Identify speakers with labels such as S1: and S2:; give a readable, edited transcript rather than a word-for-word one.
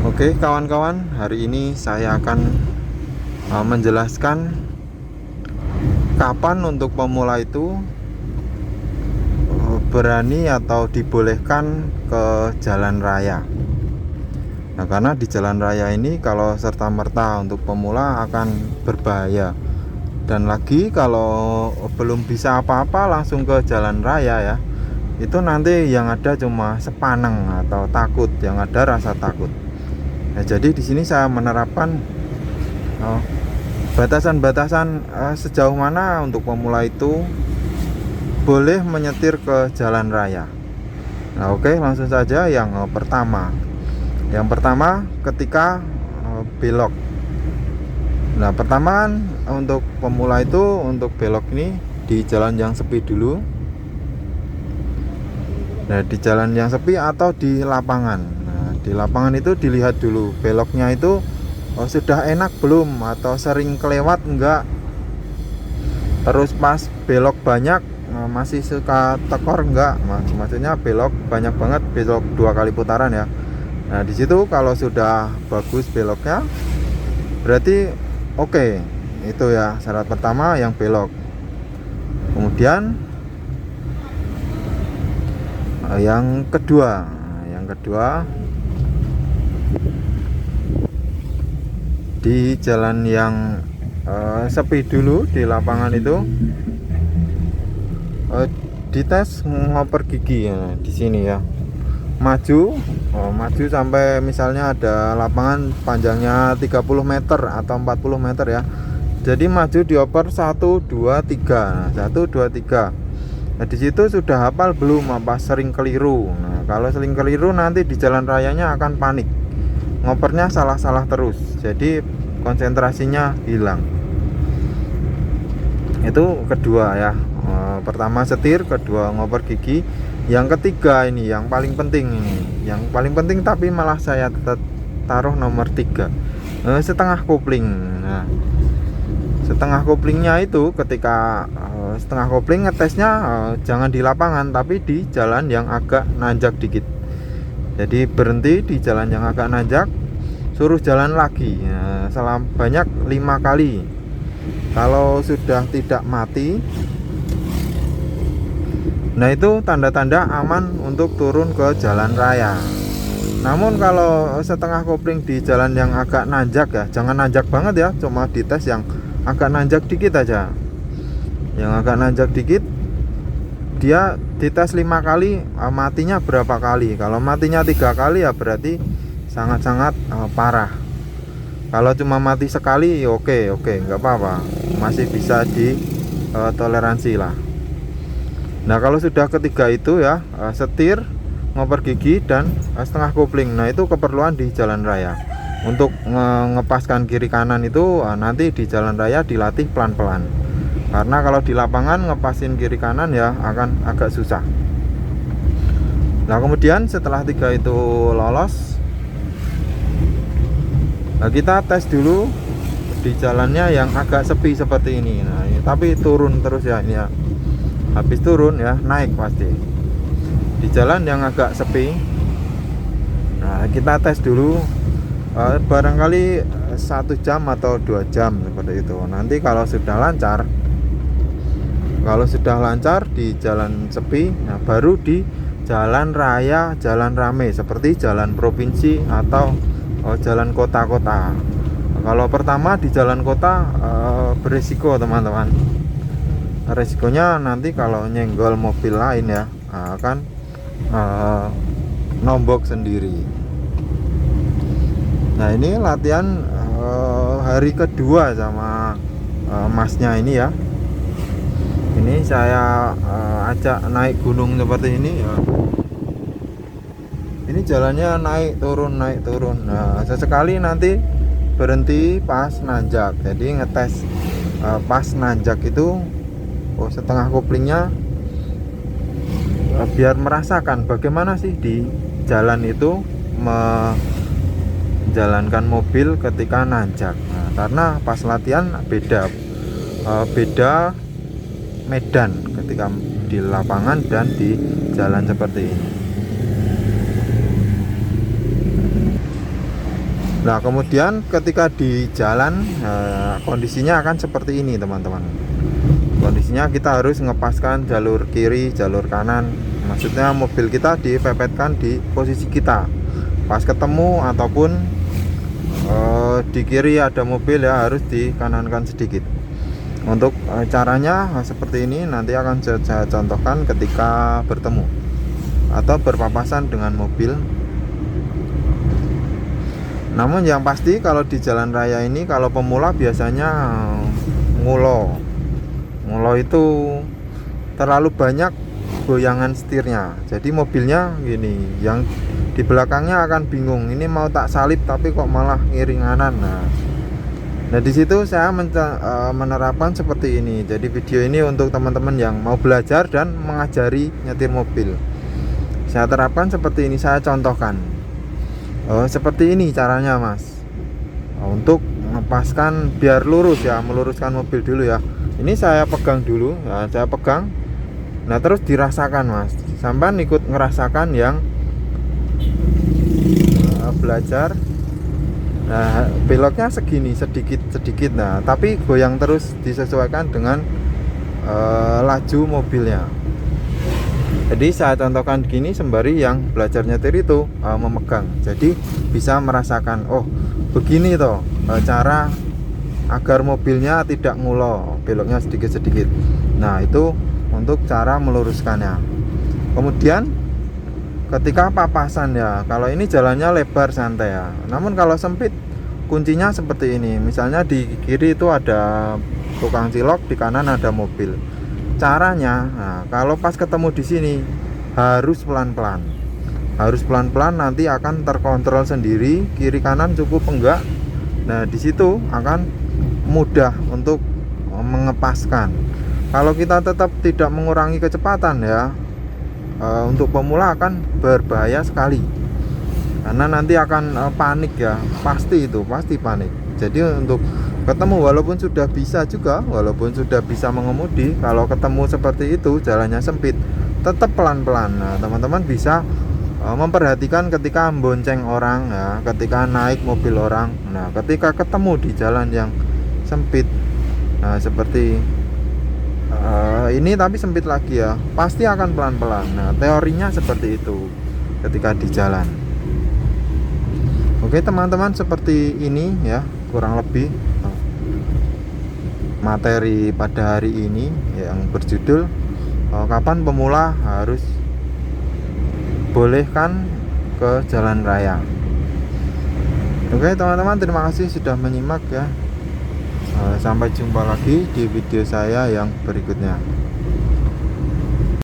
S1: Oke kawan-kawan, hari ini saya akan menjelaskan kapan untuk pemula itu berani atau dibolehkan ke jalan raya. Nah, karena di jalan raya ini kalau serta-merta untuk pemula akan berbahaya. Dan lagi kalau belum bisa apa-apa langsung ke jalan raya ya, itu nanti yang ada cuma sepaneng atau takut, yang ada rasa takut. Nah, jadi di sini saya menerapkan batasan-batasan sejauh mana untuk pemula itu boleh menyetir ke jalan raya. Nah, oke, langsung saja yang pertama. Yang pertama ketika belok. Nah, pertama untuk pemula itu untuk belok ini di jalan yang sepi dulu. Nah, di jalan yang sepi atau di lapangan. Nah, di lapangan itu dilihat dulu beloknya itu sudah enak belum, atau sering kelewat enggak. Terus pas belok banyak masih suka tekor enggak. Maksudnya belok banyak banget, belok 2 kali putaran ya. Nah, di situ kalau sudah bagus beloknya berarti oke. Itu ya syarat pertama yang belok. Kemudian yang kedua di jalan yang sepi dulu di lapangan itu dites ngoper gigi ya, di sini ya. Maju sampai misalnya ada lapangan panjangnya 30 meter atau 40 meter ya. Jadi maju dioper 1 2 3. Nah, 1 2 3. Nah, di situ sudah hafal belum, apa sering keliru. Nah, kalau sering keliru nanti di jalan rayanya akan panik. Ngopernya salah-salah terus. Jadi konsentrasinya hilang. Itu kedua ya. Pertama setir, kedua ngoper gigi. Yang ketiga ini yang paling penting tapi malah saya taruh nomor 3. Setengah kopling. Nah, setengah koplingnya itu ketika setengah kopling ngetesnya jangan di lapangan tapi di jalan yang agak nanjak dikit. Jadi berhenti di jalan yang agak nanjak, suruh jalan lagi selama banyak 5 kali. Kalau sudah tidak mati, nah itu tanda-tanda aman untuk turun ke jalan raya. Namun kalau setengah kopling di jalan yang agak nanjak ya, jangan nanjak banget ya, cuma dites yang agak nanjak dikit aja. Yang agak nanjak dikit dia dites 5 kali, matinya berapa kali. Kalau matinya 3 kali ya berarti sangat-sangat parah. Kalau cuma mati sekali oke, nggak apa-apa, masih bisa toleransi lah. Nah, kalau sudah ketiga itu ya, setir, ngoper gigi, dan setengah kopling. Nah, itu keperluan di jalan raya. Untuk ngepaskan kiri kanan itu nanti di jalan raya dilatih pelan-pelan. Karena kalau di lapangan ngepasin kiri kanan ya akan agak susah. Nah, kemudian setelah 3 itu lolos, nah, kita tes dulu di jalannya yang agak sepi seperti ini. Nah, ini, tapi turun terus ya ini ya. Habis turun ya naik pasti di jalan yang agak sepi. Nah, kita tes dulu barangkali 1 jam atau 2 jam seperti itu. Nanti kalau sudah lancar di jalan sepi, nah baru di jalan raya, jalan rame seperti jalan provinsi atau jalan kota-kota. Kalau pertama di jalan kota berisiko teman-teman. Resikonya nanti kalau nyenggol mobil lain ya akan nombok sendiri. Nah, ini latihan hari kedua sama masnya ini ya. Ini saya ajak naik gunung seperti ini ya. Ini jalannya naik turun. Nah, sesekali nanti berhenti pas nanjak. Jadi ngetes pas nanjak itu setengah koplingnya biar merasakan bagaimana sih di jalan itu menjalankan mobil ketika nanjak. Nah, karena pas latihan beda medan ketika di lapangan dan di jalan seperti ini. Nah, kemudian ketika di jalan kondisinya akan seperti ini teman-teman. Kondisinya kita harus ngepaskan jalur kiri, jalur kanan. Maksudnya mobil kita dipepetkan di posisi kita pas ketemu, ataupun di kiri ada mobil ya harus dikanankan sedikit. Untuk caranya seperti ini, nanti akan saya contohkan ketika bertemu atau berpapasan dengan mobil. Namun yang pasti kalau di jalan raya ini, kalau pemula biasanya ngulo itu terlalu banyak goyangan setirnya. Jadi mobilnya gini, yang di belakangnya akan bingung, ini mau tak salip tapi kok malah ngiringanan. Nah di situ saya menerapkan seperti ini. Jadi video ini untuk teman-teman yang mau belajar dan mengajari nyetir mobil. Saya terapkan seperti ini, saya contohkan. Seperti ini caranya mas. Untuk melepaskan biar lurus ya, meluruskan mobil dulu ya. Ini saya pegang dulu ya, saya pegang. Nah terus dirasakan mas, sampai ikut ngerasakan yang belajar. Nah beloknya segini, sedikit. Nah tapi goyang terus, disesuaikan dengan laju mobilnya. Jadi saya contohkan gini sembari yang belajar nyetir itu memegang. Jadi bisa merasakan, oh begini toh cara agar mobilnya tidak ngulo, beloknya sedikit-sedikit. Nah itu untuk cara meluruskannya. Kemudian ketika papasan ya, kalau ini jalannya lebar santai ya. Namun kalau sempit, kuncinya seperti ini. Misalnya di kiri itu ada tukang cilok, di kanan ada mobil. Caranya, nah, kalau pas ketemu di sini harus pelan-pelan. Harus pelan-pelan, nanti akan terkontrol sendiri kiri kanan cukup enggak. Nah, di situ akan mudah untuk mengepaskan. Kalau kita tetap tidak mengurangi kecepatan ya, untuk pemula akan berbahaya sekali. Karena nanti akan panik ya, pasti panik. Jadi untuk ketemu, walaupun sudah bisa mengemudi, kalau ketemu seperti itu jalannya sempit, tetap pelan-pelan. Nah teman-teman bisa memperhatikan ketika membonceng orang ya, ketika naik mobil orang. Nah ketika ketemu di jalan yang sempit, nah seperti ini tapi sempit lagi ya, pasti akan pelan-pelan. Nah teorinya seperti itu ketika di jalan. Oke teman-teman, seperti ini ya kurang lebih materi pada hari ini yang berjudul kapan pemula harus bolehkan ke jalan raya. Oke teman-teman, terima kasih sudah menyimak ya. Sampai jumpa lagi di video saya yang berikutnya.